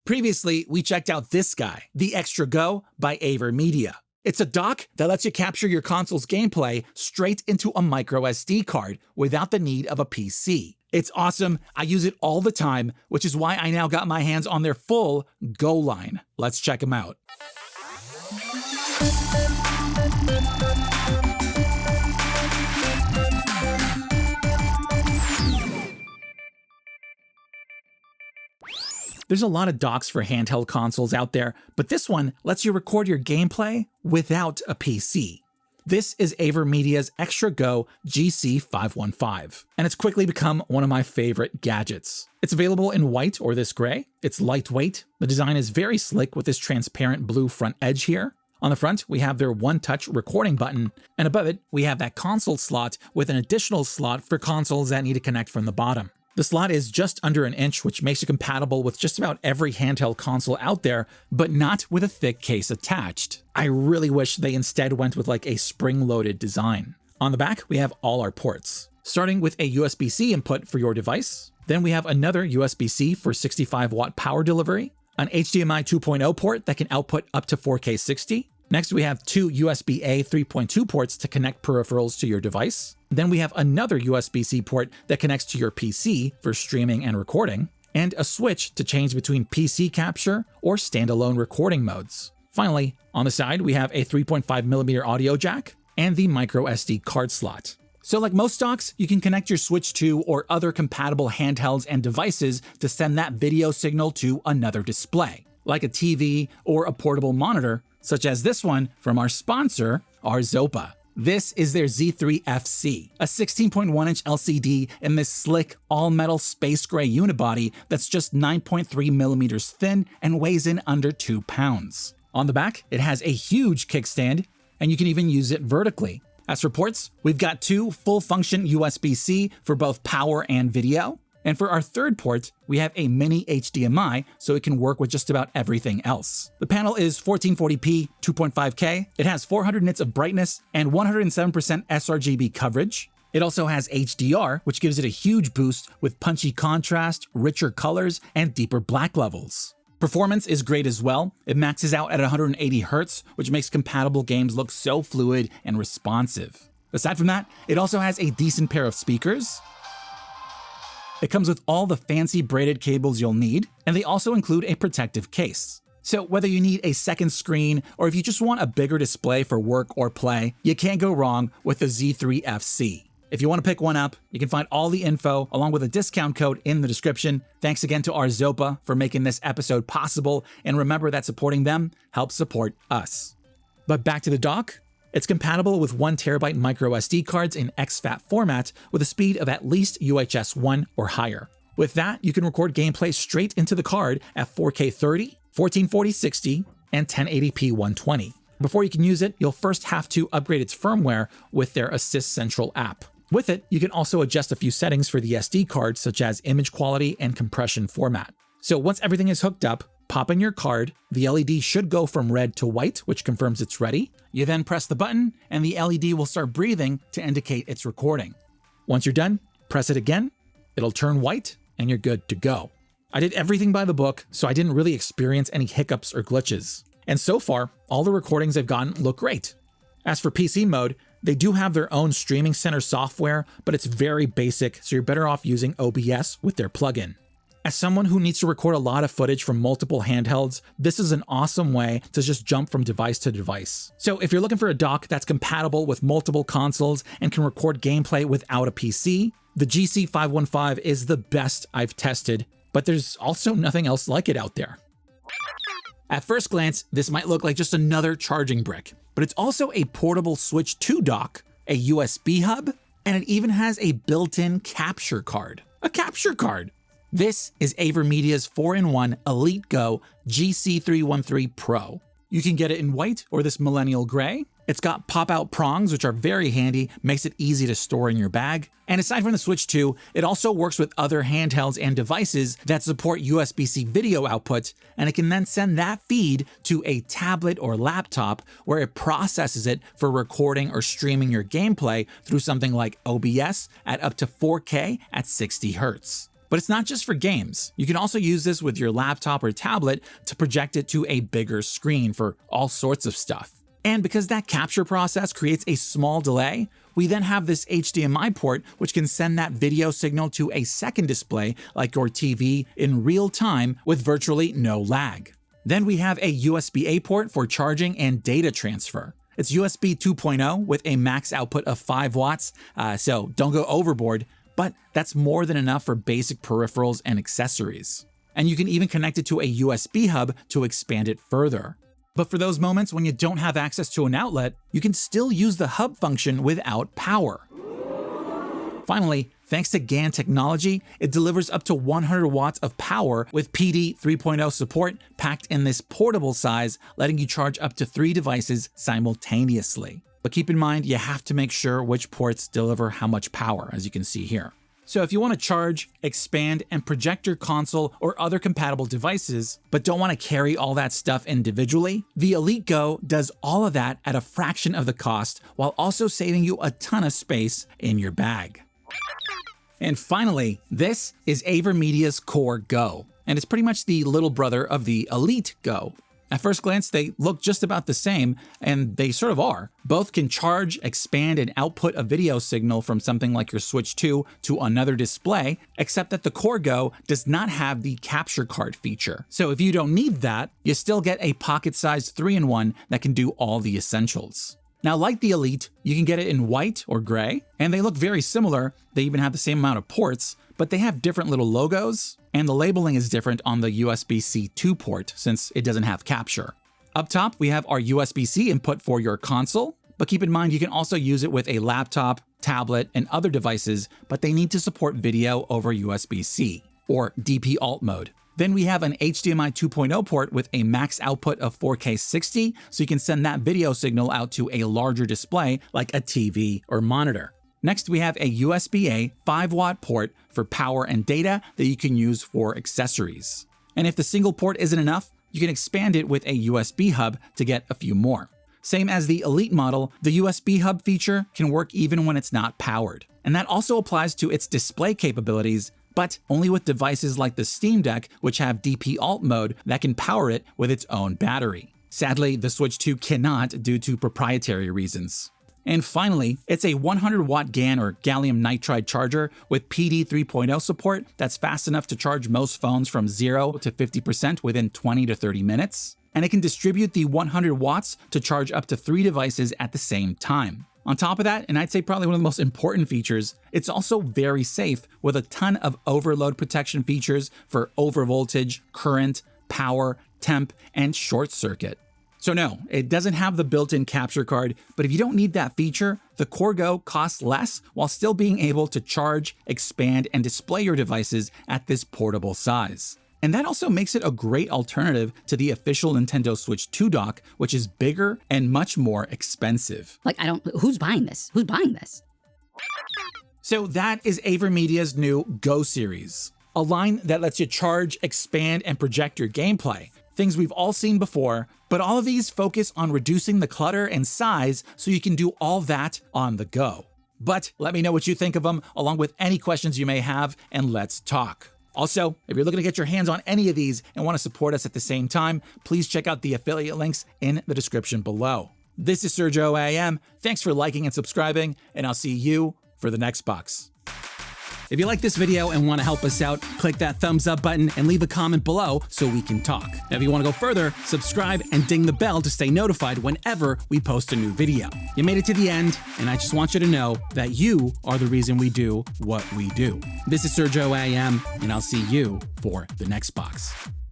Previously, we checked out this guy, the Extra Go by AVerMedia. It's a dock that lets you capture your console's gameplay straight into a microSD card without the need of a PC. It's awesome, I use it all the time, which is why I now got my hands on their full Go line. Let's check them out. There's a lot of docks for handheld consoles out there, but this one lets you record your gameplay without a PC. This is AVerMedia's Extra Go GC515, and it's quickly become one of my favorite gadgets. It's available in white or this gray. It's lightweight. The design is very slick with this transparent blue front edge here. On the front, we have their one-touch recording button, and above it, we have that console slot with an additional slot for consoles that need to connect from the bottom. The slot is just under an inch, which makes it compatible with just about every handheld console out there, but not with a thick case attached. I really wish they instead went with like a spring-loaded design. On the back, we have all our ports, starting with a USB-C input for your device. Then we have another USB-C for 65-watt power delivery, an HDMI 2.0 port that can output up to 4K 60. Next, we have two USB-A 3.2 ports to connect peripherals to your device. Then we have another USB-C port that connects to your PC for streaming and recording, and a switch to change between PC capture or standalone recording modes. Finally, on the side, we have a 3.5mm audio jack and the microSD card slot. So like most docks, you can connect your Switch 2 or other compatible handhelds and devices to send that video signal to another display, like a TV or a portable monitor, such as this one from our sponsor, Arzopa. This is their Z3FC, a 16.1-inch LCD in this slick, all-metal space gray unibody that's just 9.3mm thin and weighs in under 2 pounds. On the back, it has a huge kickstand, and you can even use it vertically. As for ports, we've got two full-function USB-C for both power and video. And for our third port, we have a mini HDMI, so it can work with just about everything else. The panel is 1440p, 2.5K. It has 400 nits of brightness and 107% sRGB coverage. It also has HDR, which gives it a huge boost with punchy contrast, richer colors, and deeper black levels. Performance is great as well. It maxes out at 180 Hz, which makes compatible games look so fluid and responsive. Aside from that, it also has a decent pair of speakers. It comes with all the fancy braided cables you'll need, and they also include a protective case. So whether you need a second screen or if you just want a bigger display for work or play, you can't go wrong with the Z3FC. If you want to pick one up, you can find all the info along with a discount code in the description. Thanks again to Arzopa for making this episode possible, and remember that supporting them helps support us. But back to the dock. It's compatible with 1TB microSD cards in exFAT format with a speed of at least UHS 1 or higher. With that, you can record gameplay straight into the card at 4K 30, 1440 60, and 1080p 120. Before you can use it, you'll first have to upgrade its firmware with their Assist Central app. With it, you can also adjust a few settings for the SD card, such as image quality and compression format. So once everything is hooked up, pop in your card, the LED should go from red to white, which confirms it's ready. You then press the button, and the LED will start breathing to indicate it's recording. Once you're done, press it again, it'll turn white, and you're good to go. I did everything by the book, so I didn't really experience any hiccups or glitches. And so far, all the recordings I've gotten look great. As for PC mode, they do have their own streaming center software, but it's very basic, so you're better off using OBS with their plugin. As someone who needs to record a lot of footage from multiple handhelds, this is an awesome way to just jump from device to device. So if you're looking for a dock that's compatible with multiple consoles and can record gameplay without a PC, the GC515 is the best I've tested, but there's also nothing else like it out there. At first glance, this might look like just another charging brick, but it's also a portable Switch 2 dock, a USB hub, and it even has a built-in capture card. A capture card! This is AVerMedia's 4-in-1 Elite Go GC313 Pro. You can get it in white or this millennial gray. It's got pop-out prongs, which are very handy, makes it easy to store in your bag. And aside from the Switch 2, it also works with other handhelds and devices that support USB-C video output, and it can then send that feed to a tablet or laptop where it processes it for recording or streaming your gameplay through something like OBS at up to 4K at 60 Hz. But it's not just for games. You can also use this with your laptop or tablet to project it to a bigger screen for all sorts of stuff. And because that capture process creates a small delay, we then have this HDMI port which can send that video signal to a second display like your TV in real time with virtually no lag. Then we have a USB-A port for charging and data transfer. It's USB 2.0 with a max output of 5 watts, so don't go overboard, but that's more than enough for basic peripherals and accessories. And you can even connect it to a USB hub to expand it further. But for those moments when you don't have access to an outlet, you can still use the hub function without power. Finally, thanks to GaN technology, it delivers up to 100 watts of power with PD 3.0 support packed in this portable size, letting you charge up to 3 devices simultaneously. But keep in mind, you have to make sure which ports deliver how much power, as you can see here. So if you want to charge, expand, and project your console or other compatible devices, but don't want to carry all that stuff individually, the Elite Go does all of that at a fraction of the cost while also saving you a ton of space in your bag. And finally, this is AVerMedia's Core Go, and it's pretty much the little brother of the Elite Go. At first glance, they look just about the same, and they sort of are. Both can charge, expand, and output a video signal from something like your Switch 2 to another display, except that the Core Go does not have the capture card feature. So if you don't need that, you still get a pocket-sized 3-in-1 that can do all the essentials. Now, like the Elite, you can get it in white or gray, and they look very similar. They even have the same amount of ports, but they have different little logos, and the labeling is different on the USB-C 2 port since it doesn't have capture. Up top, we have our USB-C input for your console, but keep in mind you can also use it with a laptop, tablet, and other devices, but they need to support video over USB-C, or DP alt mode. Then we have an HDMI 2.0 port with a max output of 4K 60, so you can send that video signal out to a larger display like a TV or monitor. Next, we have a USB-A 5-watt port for power and data that you can use for accessories. And if the single port isn't enough, you can expand it with a USB hub to get a few more. Same as the Elite model, the USB hub feature can work even when it's not powered. And that also applies to its display capabilities, but only with devices like the Steam Deck, which have DP alt mode that can power it with its own battery. Sadly, the Switch 2 cannot due to proprietary reasons. And finally, it's a 100-watt GaN or gallium nitride charger with PD 3.0 support that's fast enough to charge most phones from 0 to 50% within 20 to 30 minutes. And it can distribute the 100 watts to charge up to 3 devices at the same time. On top of that, and I'd say probably one of the most important features, it's also very safe with a ton of overload protection features for overvoltage, current, power, temp, and short circuit. So no, it doesn't have the built-in capture card, but if you don't need that feature, the Core Go costs less while still being able to charge, expand, and display your devices at this portable size. And that also makes it a great alternative to the official Nintendo Switch 2 dock, which is bigger and much more expensive. Who's buying this? Who's buying this? So that is AVerMedia's new Go Series, a line that lets you charge, expand, and project your gameplay. Things we've all seen before, but all of these focus on reducing the clutter and size so you can do all that on the go. But let me know what you think of them, along with any questions you may have, and let's talk. Also, if you're looking to get your hands on any of these and want to support us at the same time, please check out the affiliate links in the description below. This is Sergio AM. Thanks for liking and subscribing, and I'll see you for the next box. If you like this video and want to help us out, click that thumbs up button and leave a comment below so we can talk. Now, if you want to go further, subscribe and ding the bell to stay notified whenever we post a new video. You made it to the end, and I just want you to know that you are the reason we do what we do. This is Sergio AM, and I'll see you for the next box.